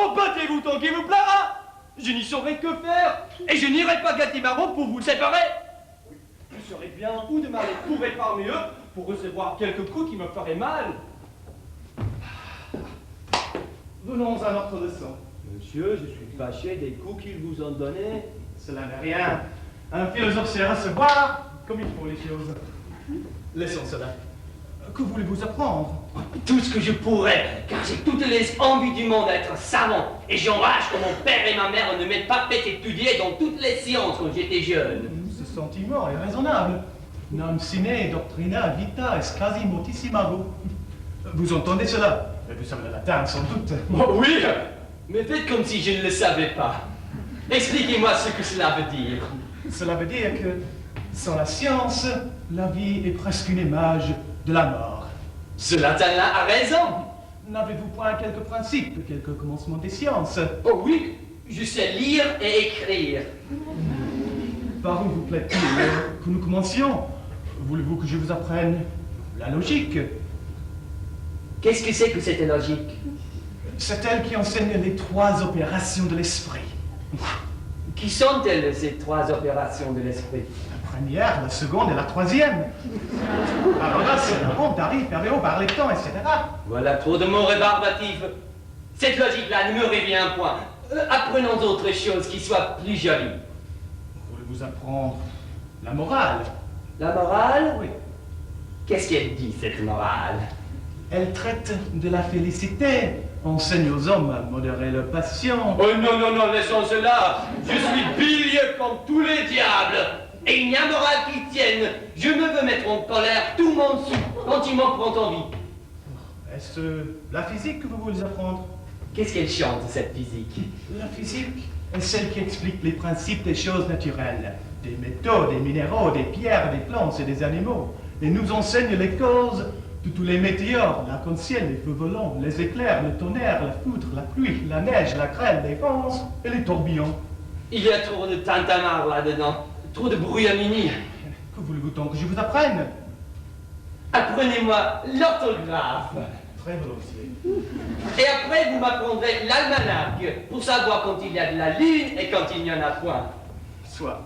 Oh, battez-vous tant qu'il vous plaira. Je n'y saurais que faire, et je n'irai pas gâter ma robe pour vous séparer. Oui, je serais bien fou de m'aller courir parmi eux pour recevoir quelques coups qui me feraient mal. Venons à notre leçon. Monsieur, je suis fâché des coups qu'ils vous ont donnés. Cela n'est rien. Un philosophe sait recevoir comme il faut les choses. Laissons cela. Que voulez-vous apprendre? Tout ce que je pourrais, car j'ai toutes les envies du monde d'être savant, et j'enrage que mon père et ma mère ne m'aient pas fait étudier dans toutes les sciences quand j'étais jeune. Ce sentiment est raisonnable. Non sine doctrina vita est quasi motissimago. Vous entendez cela? Vous savez le latin, sans doute. Oh oui, mais faites comme si je ne le savais pas. Expliquez-moi ce que cela veut dire. Cela veut dire que, sans la science, la vie est presque une image de la mort. Ce latin-là a raison. N'avez-vous point quelques principes, quelques commencements des sciences? Oh oui, je sais lire et écrire. Par où vous plaît-il que nous commencions? Voulez-vous que je vous apprenne la logique? Qu'est-ce que c'est que cette logique? C'est elle qui enseigne les trois opérations de l'esprit. Qui sont-elles, ces trois opérations de l'esprit? La première, la seconde et la troisième. Alors là, c'est la honte, arrive, pervéo, par les temps, etc. Voilà trop de mots rébarbatifs. Cette logique-là ne me revient point. Apprenons autre chose qui soit plus jolie. Voulez-vous apprendre la morale? La morale? Oui. Qu'est-ce qu'elle dit, cette morale? Elle traite de la félicité, enseigne aux hommes à modérer leur passion. Oh non, non, non, laissons cela. Je suis bilieux comme tous les diables. Et il n'y a morale qui tienne. Je me veux mettre en colère, tout mon sou, quand il m'en prend envie. Est-ce la physique que vous voulez apprendre? Qu'est-ce qu'elle chante, cette physique? La physique est celle qui explique les principes des choses naturelles, des métaux, des minéraux, des pierres, des plantes et des animaux, et nous enseigne les causes de tous les météores, l'arc-en-ciel, les feux volants, les éclairs, le tonnerre, la foudre, la pluie, la neige, la grêle, les vents et les tourbillons. Il y a trop de tintamarre là-dedans, trop de brouillamini. Que voulez-vous donc que je vous apprenne? Apprenez-moi l'orthographe. Très volontiers. Et après, vous m'apprendrez l'almanach, pour savoir quand il y a de la lune et quand il n'y en a point. Soit.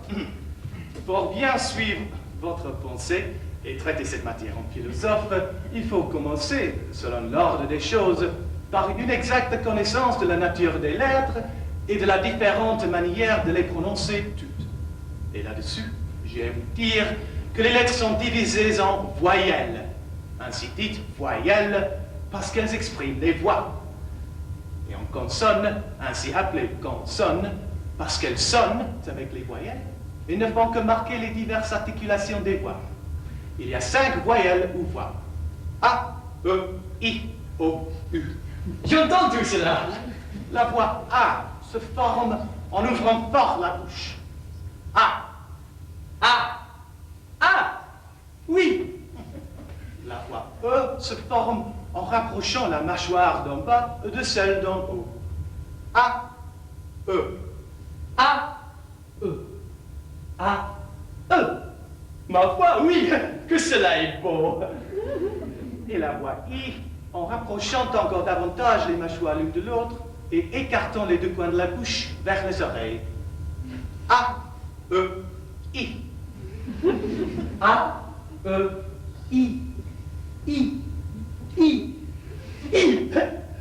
Pour bien suivre votre pensée et traiter cette matière en philosophe, il faut commencer, selon l'ordre des choses, par une exacte connaissance de la nature des lettres et de la différente manière de les prononcer toutes. Et là-dessus, je vais vous dire que les lettres sont divisées en voyelles, ainsi dites voyelles, parce qu'elles expriment les voix, et en consonnes, ainsi appelées consonnes, parce qu'elles sonnent avec les voyelles et ne font que marquer les diverses articulations des voix. Il y a 5 voyelles ou voix. A, E, I, O, U. J'entends tout cela. La voix A se forme en ouvrant fort la bouche. A. Ah. Ah. Oui. La voix E se forme en rapprochant la mâchoire d'en bas de celle d'en haut. A, E. A. E. A. E. Ma foi, oui, que cela est beau. Et la voix I, en rapprochant encore davantage les mâchoires l'une de l'autre et écartant les deux coins de la bouche vers les oreilles. A, E, I. A. E. I. I. I. I.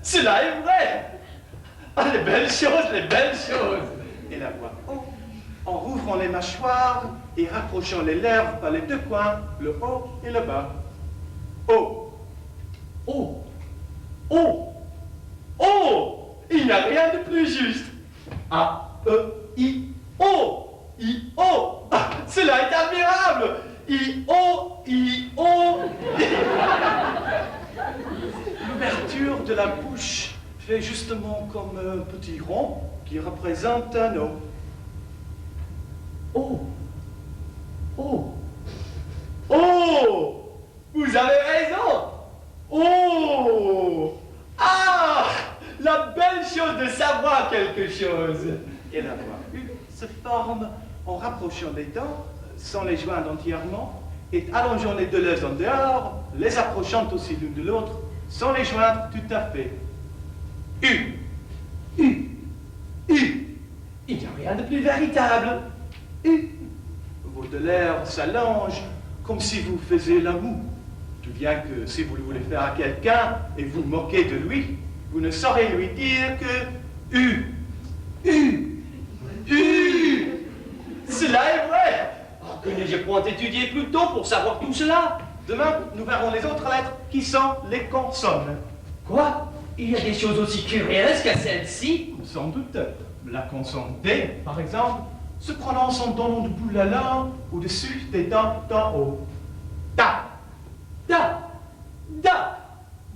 Cela est vrai. Ah, les belles choses, les belles choses. Et la voix O, en rouvrant les mâchoires et rapprochant les lèvres par les deux coins, le haut et le bas. O. Oh. Oh. Oh. Il n'y a rien de plus juste. A. E. I. O. I. O. Ah, cela est admirable. I. O. I. O. L'ouverture de la bouche fait justement comme un petit rond qui représente un O. Oh. Oh. Oh. Vous avez raison. Oh. Ah. La belle chose de savoir quelque chose. Et la voix U se forme en rapprochant les dents, sans les joindre entièrement, et allongeant les deux lèvres en dehors, les approchant aussi l'une de l'autre, sans les joindre tout à fait. U. U. Rien de plus véritable. Baudelaire s'allonge comme si vous faisiez l'amour. Tout bien que si vous le voulez faire à quelqu'un et vous moquez de lui, vous ne saurez lui dire que Cela est vrai. Oh, que n'ai-je point étudié plus tôt pour savoir tout cela? Demain, nous verrons les autres lettres qui sont les consonnes. Quoi? Il y a des choses aussi curieuses qu'à celle-ci? Sans doute. La consonne D, par exemple, se prononce en donnant du bout de la langue au-dessus des dents d'en haut. Ta. Da.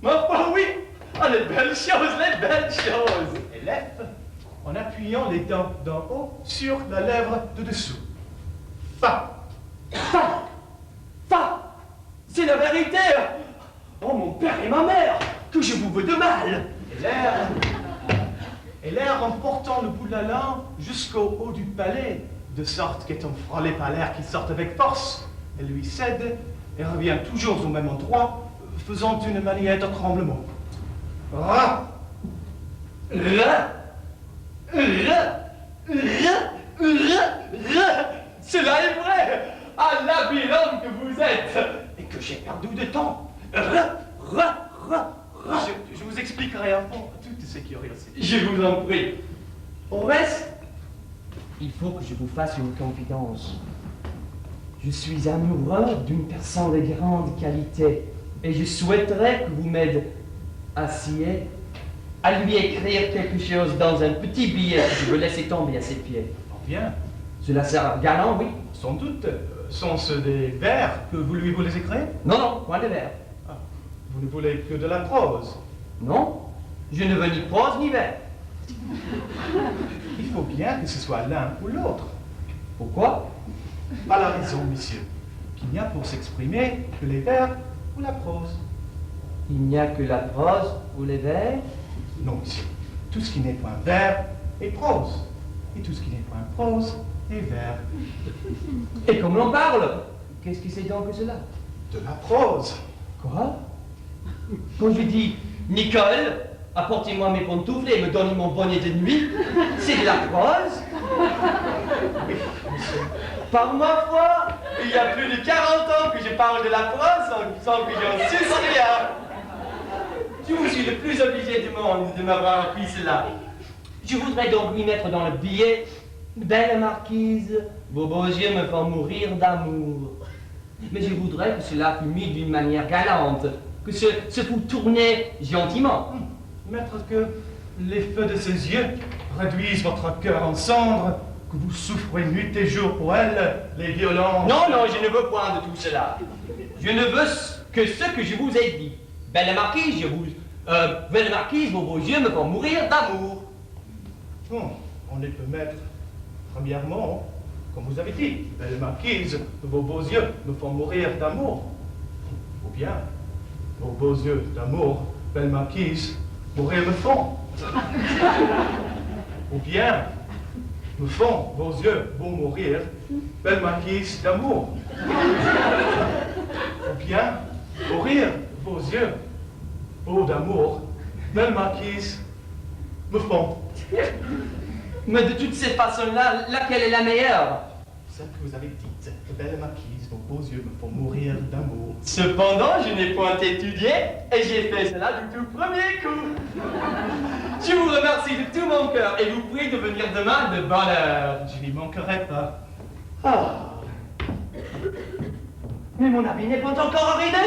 Oh oui. Oh, les belles choses, les belles choses. Et F, en appuyant les dents d'en haut sur la lèvre de dessous. Fa. Fa. C'est la vérité. Oh, mon père et ma mère, que je vous veux de mal. Et l'air en portant le bout de la langue jusqu'au haut du palais, de sorte qu'étant frôlé par l'air qui sort avec force, elle lui cède et revient toujours au même endroit, faisant une manière de tremblement. Ra. Cela est vrai. Ah, labyrinthe que vous êtes. Et que j'ai perdu de temps. Je vous expliquerai à fond toutes ces curiosités. Je vous en prie. Au reste, il faut que je vous fasse une confidence. Je suis amoureux d'une personne de grande qualité et je souhaiterais que vous m'aidiez à lui écrire quelque chose dans un petit billet que je veux laisser tomber à ses pieds. Bien, Cela sera galant, oui? sans doute. Sont-ce des vers que vous lui voulez écrire? Non, point de vers. Ah, vous ne voulez que de la prose. Non, je ne veux ni prose ni vers. Il faut bien que ce soit l'un ou l'autre. Pourquoi? Pas la raison, monsieur, qu'il n'y a pour s'exprimer que les vers ou la prose. Il n'y a que la prose ou les vers? Non, monsieur. Tout ce qui n'est point vers est prose. Et tout ce qui n'est point prose est vers. Et comme l'on parle, qu'est-ce que c'est donc que cela? De la prose. Quoi? Quand je dis Nicole, apportez-moi mes pantoufles et me donnez mon bonnet de nuit, c'est de la prose? Par ma foi, il y a plus de 40 ans que je parle de la prose sans que j'en suce rien. Je suis le plus obligé du monde de m'avoir appris cela. Je voudrais donc lui mettre dans le billet: Belle marquise, vos beaux yeux me font mourir d'amour. Mais je voudrais que cela fût mis d'une manière galante, que ce fût tourné gentiment. Maître, que les feux de ses yeux réduisent votre cœur en cendres, que vous souffrez nuit et jour pour elle, les violences. Non, je ne veux point de tout cela. Je ne veux que ce que je vous ai dit. Belle marquise, belle marquise, vos beaux yeux me font mourir d'amour. Bon, on les peut mettre, premièrement, comme vous avez dit, belle marquise, vos beaux yeux me font mourir d'amour. Ou bien, vos beaux yeux d'amour, belle marquise, mourir me font. Ou bien, me font vos yeux beaux mourir, belle marquise d'amour. Ou bien, mourir vos yeux beaux d'amour, belle marquise, me font. Mais de toutes ces façons-là, laquelle est la meilleure? Celle que vous avez dite, belle marquise, vos beaux yeux me font mourir d'amour. Cependant, je n'ai point étudié et j'ai fait cela du tout premier coup. Je vous remercie de tout mon cœur et vous prie de venir demain de bonne heure. Je n'y manquerai pas. Ah. Mais mon habit n'est pas encore arrivé.